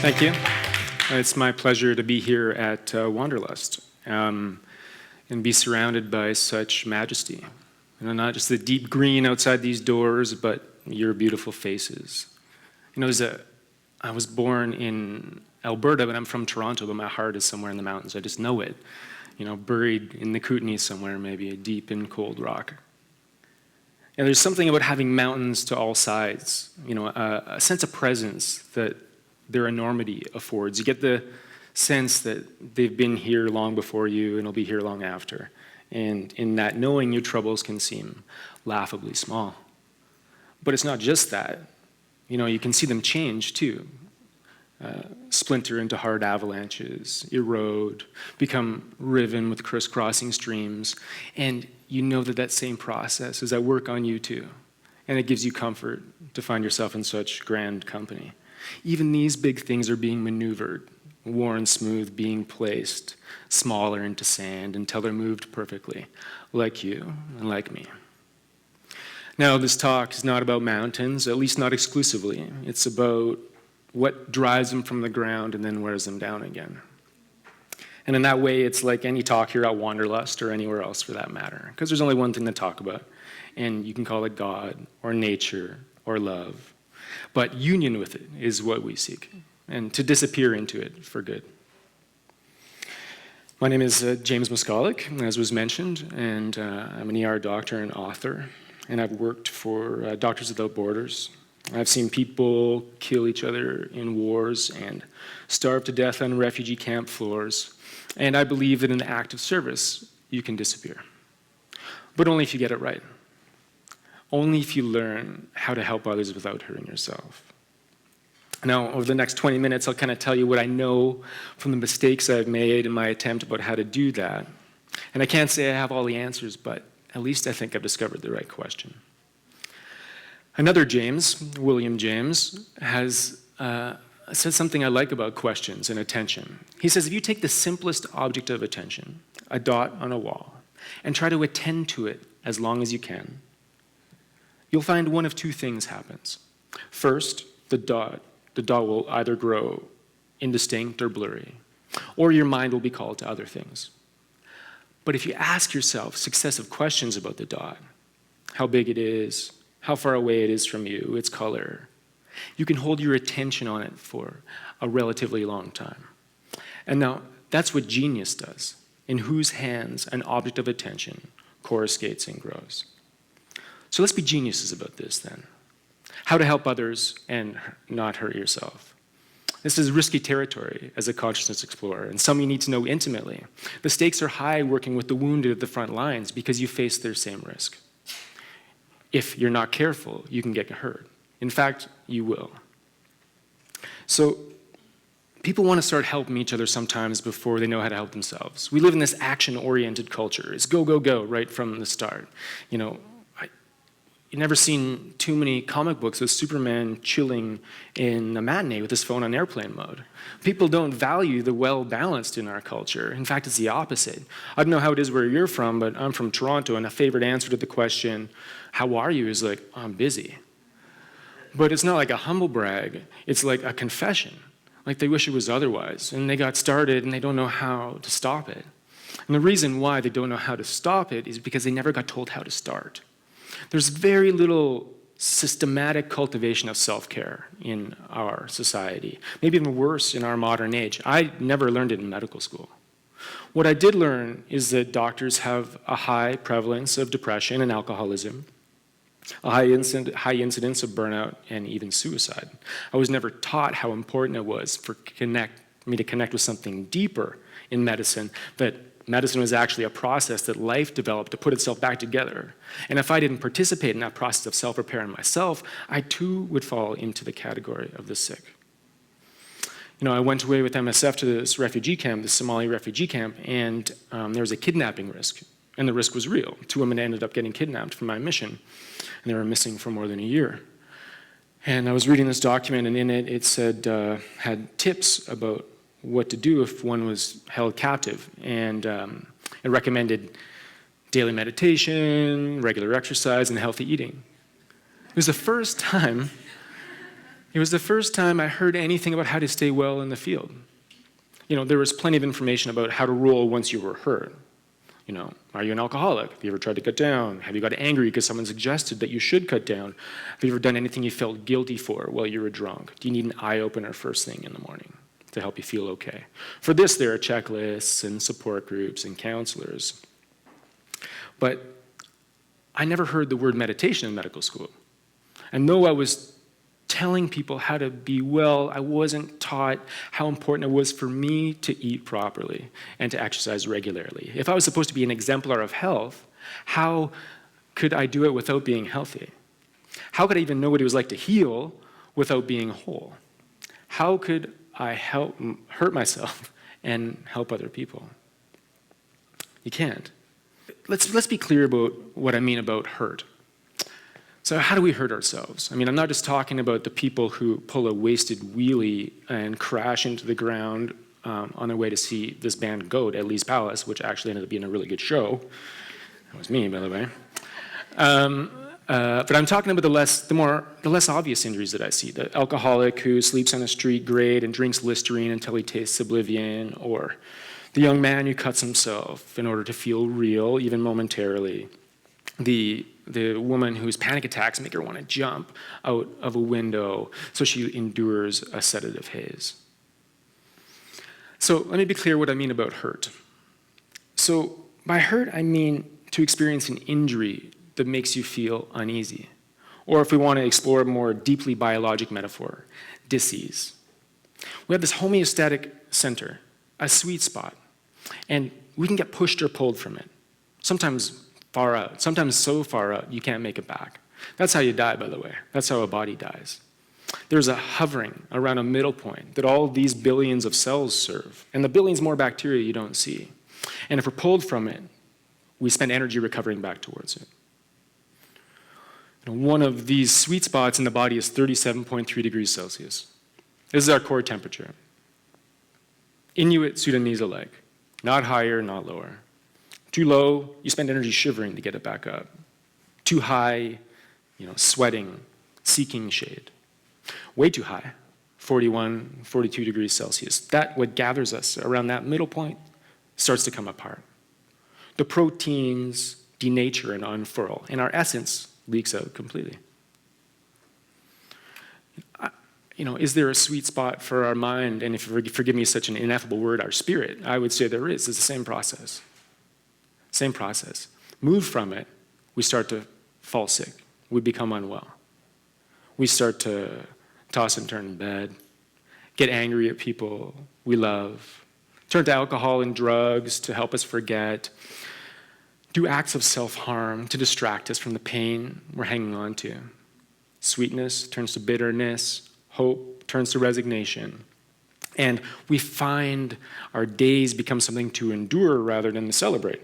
Thank you. It's my pleasure to be here at Wanderlust and be surrounded by such majesty. You know, not just the deep green outside these doors, but your beautiful faces. You know, I was born in Alberta, but I'm from Toronto, but my heart is somewhere in the mountains. I just know it. You know, buried in the Kootenays somewhere, maybe deep in cold rock. And there's something about having mountains to all sides, you know, a sense of presence that their enormity affords. You get the sense that they've been here long before you and will be here long after. And in that knowing, your troubles can seem laughably small. But it's not just that. You know, you can see them change too. Splinter into hard avalanches, erode, become riven with crisscrossing streams. And you know that that same process is at work on you too. And it gives you comfort to find yourself in such grand company. Even these big things are being maneuvered, worn smooth, being placed smaller into sand until they're moved perfectly, like you and like me. Now, this talk is not about mountains, at least not exclusively. It's about what drives them from the ground and then wears them down again. And in that way, it's like any talk here at Wanderlust or anywhere else for that matter, because there's only one thing to talk about, and you can call it God or nature or love. But union with it is what we seek, and to disappear into it for good. My name is James Maskalyk, as was mentioned, and I'm an ER doctor and author, and I've worked for Doctors Without Borders. I've seen people kill each other in wars and starve to death on refugee camp floors, and I believe that in the act of service, you can disappear. But only if you get it right. Only if you learn how to help others without hurting yourself. Now, over the next 20 minutes, I'll kind of tell you what I know from the mistakes I've made in my attempt about how to do that. And I can't say I have all the answers, but at least I think I've discovered the right question. Another James, William James, has said something I like about questions and attention. He says, if you take the simplest object of attention, a dot on a wall, and try to attend to it as long as you can, you'll find one of two things happens. First, the dot will either grow indistinct or blurry, or your mind will be called to other things. But if you ask yourself successive questions about the dot, how big it is, how far away it is from you, its color, you can hold your attention on it for a relatively long time. And now, that's what genius does, in whose hands an object of attention coruscates and grows. So let's be geniuses about this then. How to help others and not hurt yourself. This is risky territory as a consciousness explorer, and some you need to know intimately. The stakes are high working with the wounded at the front lines because you face their same risk. If you're not careful, you can get hurt. In fact, you will. So people want to start helping each other sometimes before they know how to help themselves. We live in this action-oriented culture. It's go, go, go right from the start. You know, you've never seen too many comic books with Superman chilling in a matinee with his phone on airplane mode. People don't value the well-balanced in our culture. In fact, it's the opposite. I don't know how it is where you're from, but I'm from Toronto, and a favorite answer to the question, how are you, is like, I'm busy. But it's not like a humble brag. It's like a confession. Like they wish it was otherwise, and they got started, and they don't know how to stop it. And the reason why they don't know how to stop it is because they never got told how to start. There's very little systematic cultivation of self-care in our society, maybe even worse in our modern age. I never learned it in medical school. What I did learn is that doctors have a high prevalence of depression and alcoholism, a high incidence of burnout and even suicide. I was never taught how important it was for me to connect with something deeper in medicine, that medicine was actually a process that life developed to put itself back together. And if I didn't participate in that process of self-repair in myself, I too would fall into the category of the sick. You know, I went away with MSF to this refugee camp, this Somali refugee camp, and there was a kidnapping risk. And the risk was real. 2 women ended up getting kidnapped from my mission, and they were missing for more than a year. And I was reading this document, and in it, it said, had tips about what to do if one was held captive. And it recommended daily meditation, regular exercise, and healthy eating. It was the first time It was the first time I heard anything about how to stay well in the field. There was plenty of information about how to roll once you were hurt. Are you an alcoholic? Have you ever tried to cut down? Have you got angry because someone suggested that you should cut down? Have you ever done anything you felt guilty for while you were drunk? Do you need an eye-opener first thing in the morning to help you feel okay? For this, there are checklists and support groups and counselors. But I never heard the word meditation in medical school. And though I was telling people how to be well, I wasn't taught how important it was for me to eat properly and to exercise regularly. If I was supposed to be an exemplar of health, how could I do it without being healthy? How could I even know what it was like to heal without being whole? How could I hurt myself and help other people? You can't. Let's be clear about what I mean about hurt. So how do we hurt ourselves? I'm not just talking about the people who pull a wasted wheelie and crash into the ground on their way to see this band Goat at Lee's Palace, which actually ended up being a really good show. That was me, by the way. But I'm talking about the less obvious injuries that I see. The alcoholic who sleeps on a street grate and drinks Listerine until he tastes oblivion, or the young man who cuts himself in order to feel real, even momentarily. The woman whose panic attacks make her want to jump out of a window, so she endures a sedative haze. So let me be clear what I mean about hurt. So by hurt, I mean to experience an injury that makes you feel uneasy. Or if we want to explore a more deeply biologic metaphor, dis-ease. We have this homeostatic center, a sweet spot, and we can get pushed or pulled from it. Sometimes far out, sometimes so far out you can't make it back. That's how you die, by the way. That's how a body dies. There's a hovering around a middle point that all these billions of cells serve, and the billions more bacteria you don't see. And if we're pulled from it, we spend energy recovering back towards it. One of these sweet spots in the body is 37.3 degrees Celsius. This is our core temperature. Inuit Sudanese-like, not higher, not lower. Too low, you spend energy shivering to get it back up. Too high, sweating, seeking shade. Way too high, 41, 42 degrees Celsius. That, what gathers us around that middle point, starts to come apart. The proteins denature and unfurl, and our essence leaks out completely. Is there a sweet spot for our mind? And if you forgive me such an ineffable word, our spirit, I would say there is. It's the same process. Same process. Move from it, we start to fall sick. We become unwell. We start to toss and turn in bed, get angry at people we love, turn to alcohol and drugs to help us forget, do acts of self-harm to distract us from the pain we're hanging on to. Sweetness turns to bitterness, hope turns to resignation. And we find our days become something to endure rather than to celebrate.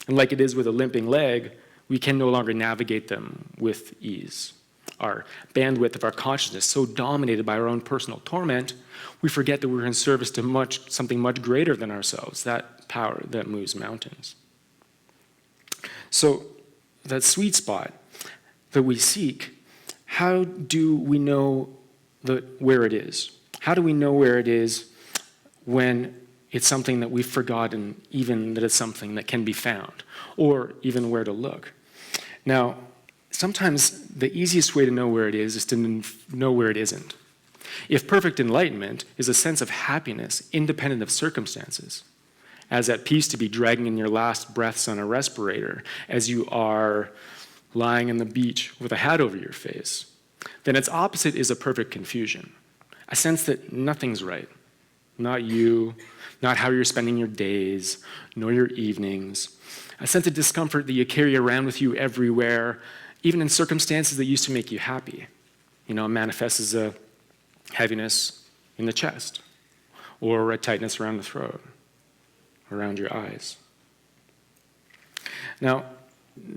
And like it is with a limping leg, we can no longer navigate them with ease. Our bandwidth of our consciousness so dominated by our own personal torment, we forget that we're in service to something much greater than ourselves, that power that moves mountains. So that sweet spot that we seek, how do we know where it is? How do we know where it is when it's something that we've forgotten, even that it's something that can be found, or even where to look? Now, sometimes the easiest way to know where it is to know where it isn't. If perfect enlightenment is a sense of happiness independent of circumstances, as at peace to be dragging in your last breaths on a respirator as you are lying on the beach with a hat over your face, then its opposite is a perfect confusion, a sense that nothing's right, not you, not how you're spending your days, nor your evenings, a sense of discomfort that you carry around with you everywhere, even in circumstances that used to make you happy. It manifests as a heaviness in the chest, or a tightness around the throat, around your eyes. Now,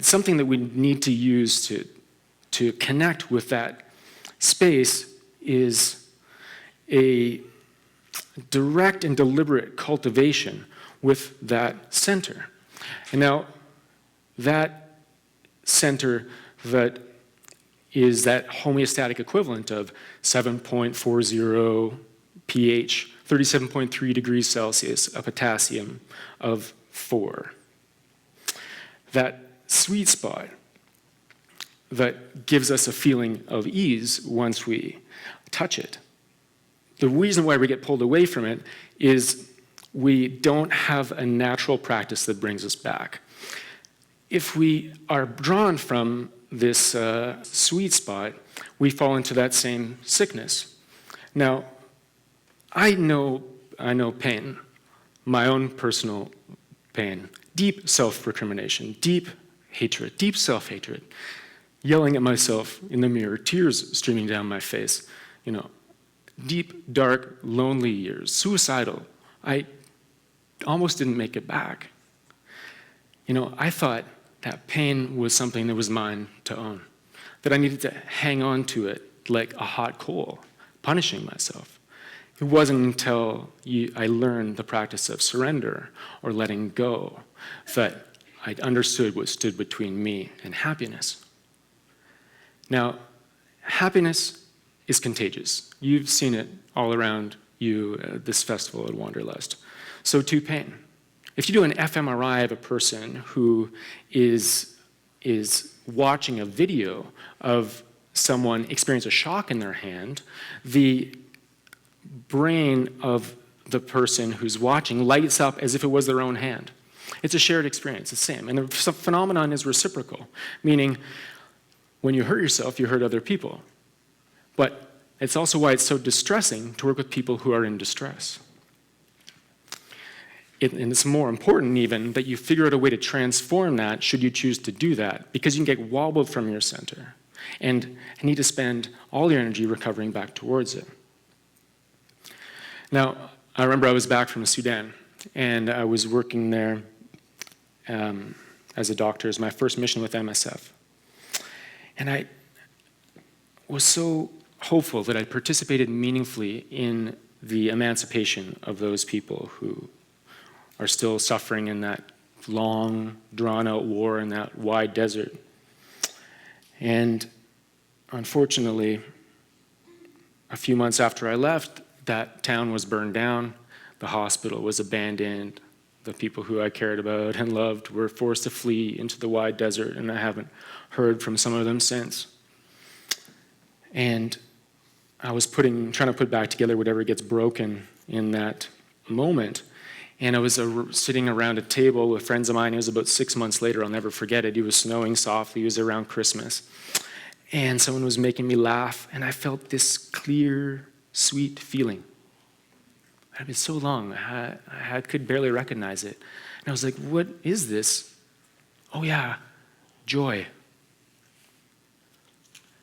something that we need to use to connect with that space is a direct and deliberate cultivation with that center. And now, that center that is that homeostatic equivalent of 7.40 pH, 37.3 degrees Celsius, a potassium of 4. That sweet spot that gives us a feeling of ease once we touch it. The reason why we get pulled away from it is we don't have a natural practice that brings us back. If we are drawn from this sweet spot, we fall into that same sickness. Now, I know pain, my own personal pain, deep self-recrimination, deep hatred, deep self-hatred, yelling at myself in the mirror, tears streaming down my face, deep, dark, lonely years, suicidal. I almost didn't make it back. I thought that pain was something that was mine to own, that I needed to hang on to it like a hot coal, punishing myself. It wasn't until I learned the practice of surrender or letting go that I understood what stood between me and happiness. Now, happiness is contagious. You've seen it all around you at this festival at Wanderlust. So too pain. If you do an fMRI of a person who is watching a video of someone experience a shock in their hand, the brain of the person who's watching lights up as if it was their own hand. It's a shared experience, it's the same. And the phenomenon is reciprocal, meaning when you hurt yourself, you hurt other people. But it's also why it's so distressing to work with people who are in distress. And it's more important even that you figure out a way to transform that should you choose to do that, because you can get wobbled from your center and need to spend all your energy recovering back towards it. Now, I remember I was back from Sudan, and I was working there as a doctor. It was my first mission with MSF. And I was so hopeful that I participated meaningfully in the emancipation of those people who are still suffering in that long, drawn-out war in that wide desert. And unfortunately, a few months after I left, that town was burned down, the hospital was abandoned, the people who I cared about and loved were forced to flee into the wide desert, and I haven't heard from some of them since. And I was trying to put back together whatever gets broken in that moment. And I was sitting around a table with friends of mine. It was about 6 months later. I'll never forget it. It was snowing softly. It was around Christmas. And someone was making me laugh, and I felt this clear, sweet feeling. It had been so long, I could barely recognize it. And I was like, what is this? Oh yeah, joy.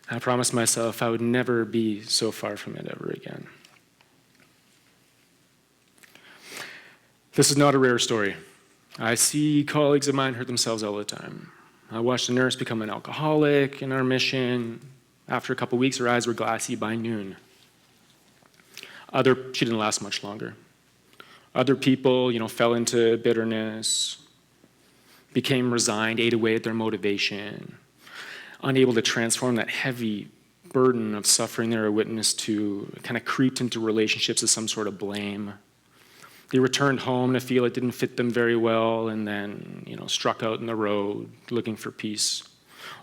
I promised myself I would never be so far from it ever again. This is not a rare story. I see colleagues of mine hurt themselves all the time. I watched a nurse become an alcoholic in our mission. After a couple weeks, her eyes were glassy by noon. She didn't last much longer. Other people, fell into bitterness, became resigned, ate away at their motivation, unable to transform that heavy burden of suffering they were a witness to, kind of creeped into relationships as some sort of blame. They returned home to feel it didn't fit them very well, and then, struck out in the road looking for peace.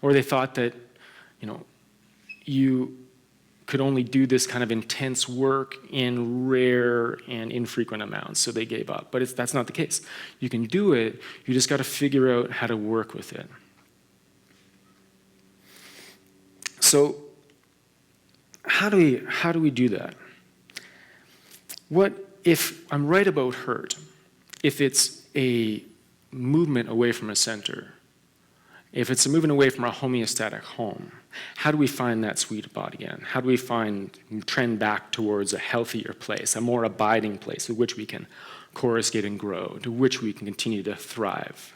Or they thought that, you could only do this kind of intense work in rare and infrequent amounts, so they gave up. But that's not the case. You can do it, you just got to figure out how to work with it. So, how do we do that? What if I'm right about hurt? If it's a movement away from a center, if it's a movement away from our homeostatic home, how do we find that sweet spot again? How do we trend back towards a healthier place, a more abiding place with which we can coruscate and grow, to which we can continue to thrive?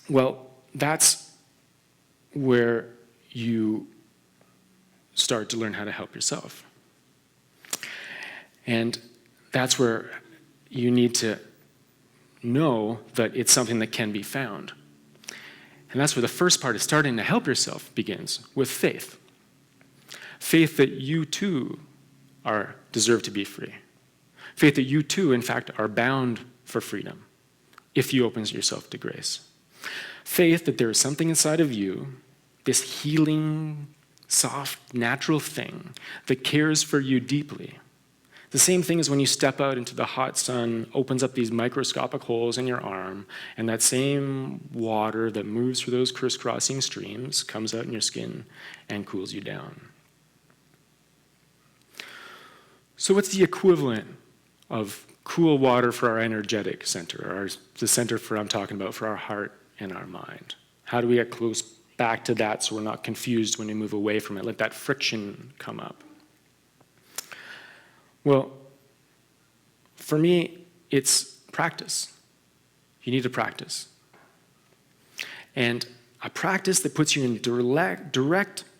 Well, that's where you start to learn how to help yourself. And that's where you need to know that it's something that can be found. And that's where the first part of starting to help yourself begins, with faith. Faith that you too deserve to be free. Faith that you too, in fact, are bound for freedom if you open yourself to grace. Faith that there is something inside of you, this healing, soft, natural thing that cares for you deeply. The same thing as when you step out into the hot sun, opens up these microscopic holes in your arm, and that same water that moves through those crisscrossing streams comes out in your skin and cools you down. So what's the equivalent of cool water for our energetic center, or the center I'm talking about for our heart and our mind? How do we get close back to that so we're not confused when we move away from it? Let that friction come up. Well, for me, it's practice. You need to practice. And a practice that puts you in direct,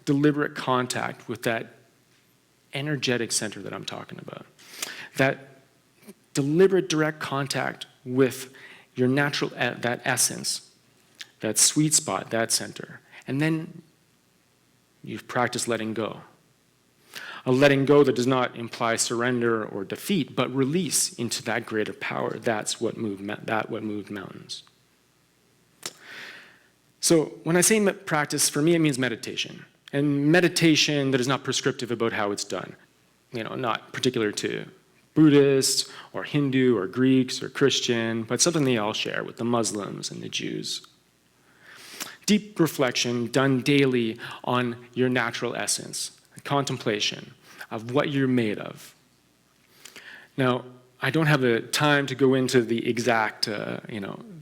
deliberate contact with that energetic center that I'm talking about. That deliberate, direct contact with your natural, that essence, that sweet spot, that center. And then you've practiced letting go. A letting go that does not imply surrender or defeat, but release into that greater power. That's what moved mountains. So when I say practice, for me it means meditation. And meditation that is not prescriptive about how it's done. Not particular to Buddhists or Hindu or Greeks or Christian, but something they all share with the Muslims and the Jews. Deep reflection done daily on your natural essence, contemplation of what you're made of. Now, I don't have the time to go into the exact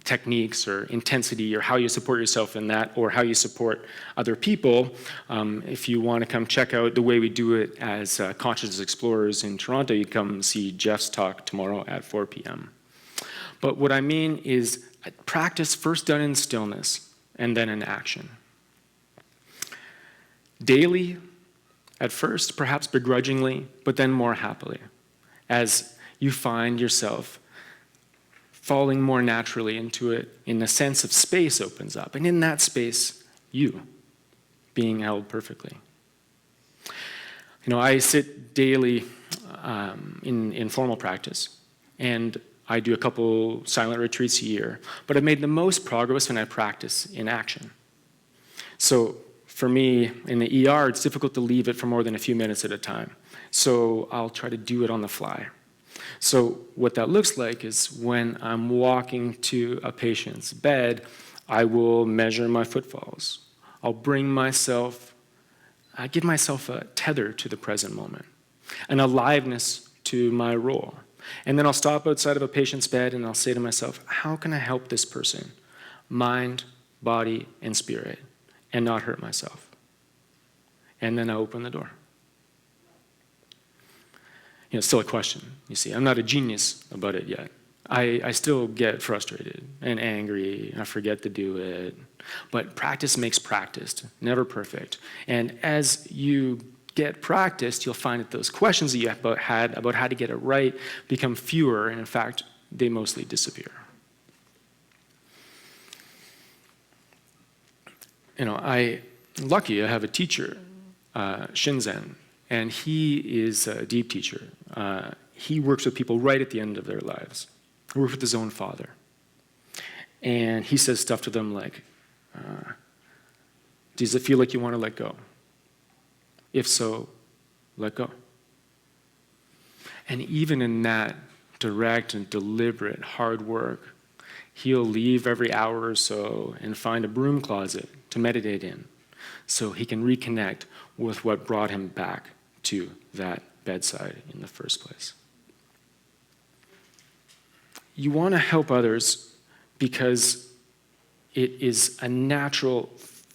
techniques or intensity or how you support yourself in that or how you support other people. If you want to come check out the way we do it as Consciousness Explorers in Toronto, you come see Jeff's talk tomorrow at 4 p.m. But what I mean is practice first done in stillness and then in action. Daily, at first, perhaps begrudgingly, but then more happily, as you find yourself falling more naturally into it, in the sense of space opens up, and in that space, you being held perfectly. I sit daily in formal practice, and I do a couple silent retreats a year, but I've made the most progress when I practice in action. So for me, in the ER, it's difficult to leave it for more than a few minutes at a time. So I'll try to do it on the fly. So what that looks like is when I'm walking to a patient's bed, I will measure my footfalls. I'll give myself a tether to the present moment, an aliveness to my role. And then I'll stop outside of a patient's bed and I'll say to myself, how can I help this person? Mind, body, and spirit, and not hurt myself. And then I open the door. It's still a question, you see. I'm not a genius about it yet. I still get frustrated and angry, and I forget to do it. But practice makes practiced, never perfect. And as you get practiced, you'll find that those questions that you had about how to get it right become fewer, and in fact, they mostly disappear. I'm lucky I have a teacher, Shinzen, and he is a deep teacher. He works with people right at the end of their lives. He works with his own father. And he says stuff to them like, does it feel like you want to let go? If so, let go. And even in that direct and deliberate hard work, he'll leave every hour or so and find a broom closet to meditate in so he can reconnect with what brought him back to that bedside in the first place. You want to help others because it is a natural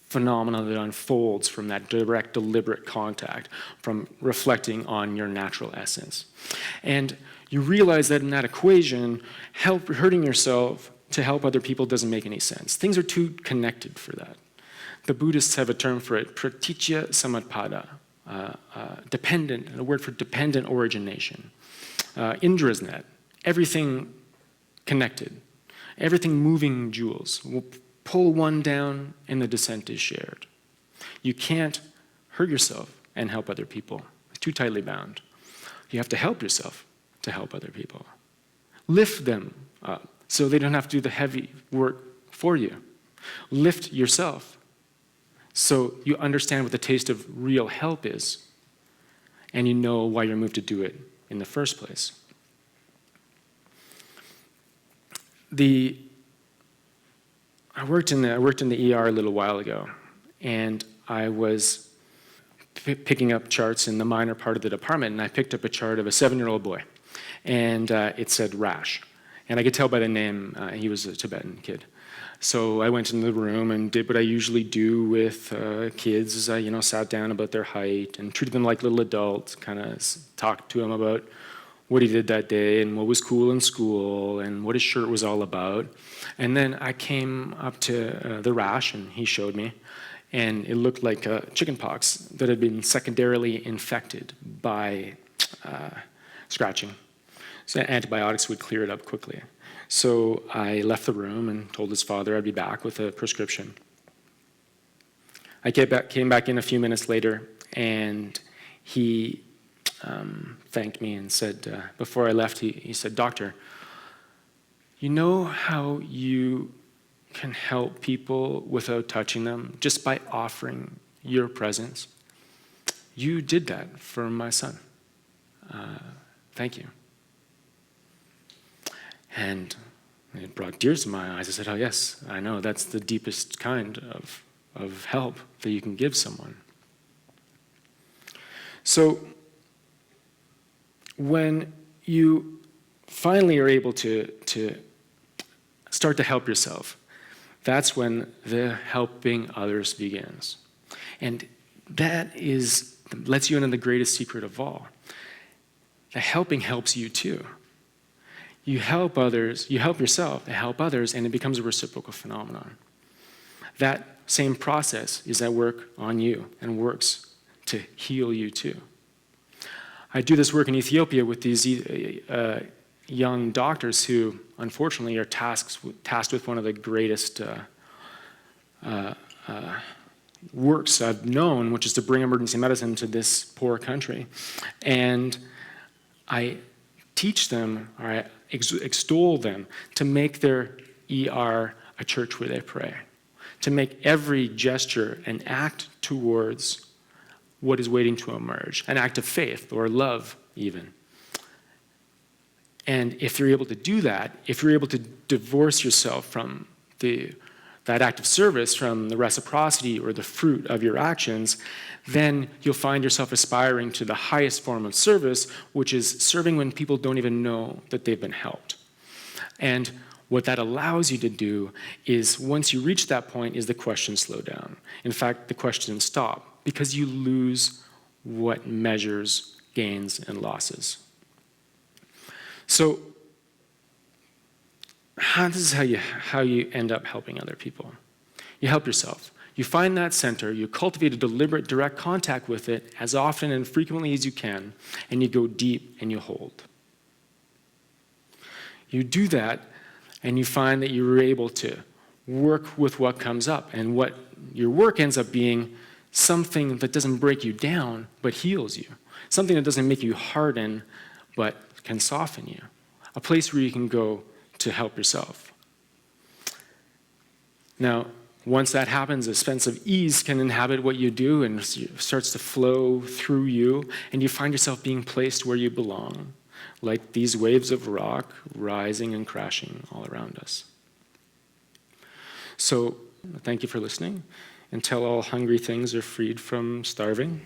phenomenon that unfolds from that direct, deliberate contact, from reflecting on your natural essence. And you realize that in that equation, hurting yourself to help other people doesn't make any sense. Things are too connected for that. The Buddhists have a term for it, pratitya samutpada, dependent, a word for dependent origination. Indra's net, everything connected, everything moving jewels. We'll pull one down and the descent is shared. You can't hurt yourself and help other people. It's too tightly bound. You have to help yourself to help other people. Lift them up so they don't have to do the heavy work for you. Lift yourself so you understand what the taste of real help is and you know why you're moved to do it in the first place. I worked in the ER a little while ago, and I was picking up charts in the minor part of the department, and I picked up a chart of a 7-year-old boy, and it said rash. And I could tell by the name he was a Tibetan kid. So I went into the room and did what I usually do with kids, is I sat down about their height and treated them like little adults, kind of talked to him about what he did that day and what was cool in school and what his shirt was all about. And then I came up to the rash, and he showed me, and it looked like chicken pox that had been secondarily infected by scratching. So antibiotics would clear it up quickly. So I left the room and told his father I'd be back with a prescription. I came back in a few minutes later, and he thanked me and said, before I left, he said, "Doctor, you know how you can help people without touching them just by offering your presence? You did that for my son. Thank you." And it brought tears to my eyes. I said, "Oh yes, I know, that's the deepest kind of help that you can give someone." So when you finally are able to start to help yourself, that's when the helping others begins. And that lets you into the greatest secret of all. The helping helps you too. You help others, you help yourself, to help others, and it becomes a reciprocal phenomenon. That same process is at work on you and works to heal you too. I do this work in Ethiopia with these young doctors who, unfortunately, are tasked with one of the greatest works I've known, which is to bring emergency medicine to this poor country. And I teach them, or I extol them, to make their ER a church where they pray, to make every gesture an act towards what is waiting to emerge, an act of faith or love even. And if you're able to do that, if you're able to divorce yourself from that act of service, from the reciprocity or the fruit of your actions, then you'll find yourself aspiring to the highest form of service, which is serving when people don't even know that they've been helped. And what that allows you to do is, once you reach that point, is the questions slow down. In fact, the questions stop, because you lose what measures gains and losses. So this is how you end up helping other people. You help yourself. You find that center, you cultivate a deliberate, direct contact with it as often and frequently as you can, and you go deep and you hold. You do that, and you find that you're able to work with what comes up, and what your work ends up being something that doesn't break you down, but heals you. Something that doesn't make you harden, but can soften you. A place where you can go to help yourself. Now, once that happens, a sense of ease can inhabit what you do and starts to flow through you, and you find yourself being placed where you belong, like these waves of rock rising and crashing all around us. So, thank you for listening. Until all hungry things are freed from starving.